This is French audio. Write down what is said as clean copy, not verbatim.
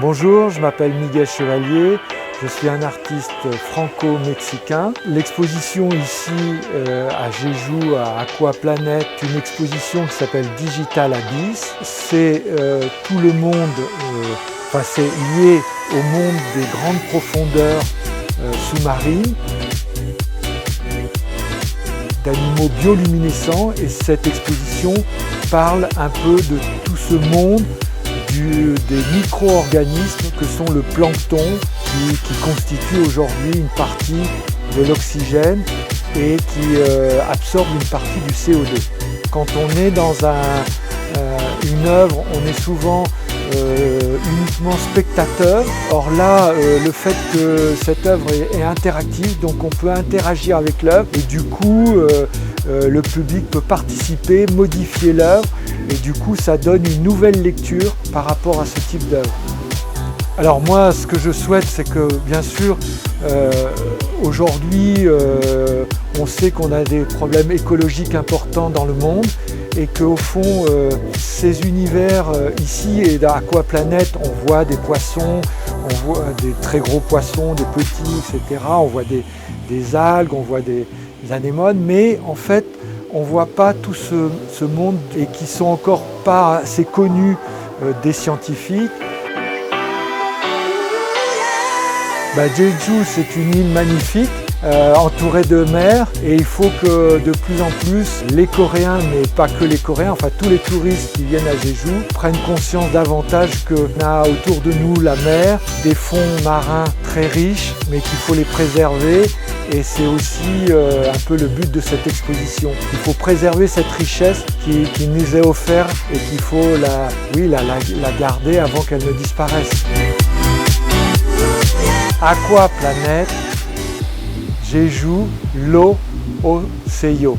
Bonjour, je m'appelle Miguel Chevalier, je suis un artiste franco-mexicain. L'exposition ici à Jeju, à Aquaplanet, une exposition qui s'appelle Digital Abyss. C'est tout le monde, c'est lié au monde des grandes profondeurs sous-marines, d'animaux bioluminescents, et cette exposition parle un peu de tout ce monde des micro-organismes que sont le plancton qui constitue aujourd'hui une partie de l'oxygène et qui absorbe une partie du CO2. Quand on est dans une œuvre, on est souvent uniquement spectateur. Or là, le fait que cette œuvre est interactive, donc on peut interagir avec l'œuvre et du coup le public peut participer, modifier l'œuvre et du coup ça donne une nouvelle lecture par rapport à ce type d'œuvre. Alors moi, ce que je souhaite, c'est que bien sûr aujourd'hui on sait qu'on a des problèmes écologiques importants dans le monde et qu'au fond ces univers ici et à Aquaplanet, on voit des poissons, on voit des très gros poissons, des petits, etc. On voit des algues, on voit des anémones, mais en fait on ne voit pas tout ce monde et qui sont encore pas assez connus des scientifiques. Jeju, c'est une île magnifique, entourée de mer, et il faut que de plus en plus les Coréens, mais pas que les Coréens, enfin tous les touristes qui viennent à Jeju, prennent conscience davantage qu'on a autour de nous la mer, des fonds marins très riches, mais qu'il faut les préserver. Et c'est aussi un peu le but de cette exposition. Il faut préserver cette richesse qui nous est offerte et qu'il faut la garder avant qu'elle ne disparaisse. Aquaplanet, Jeju, l'eau au Seiyo.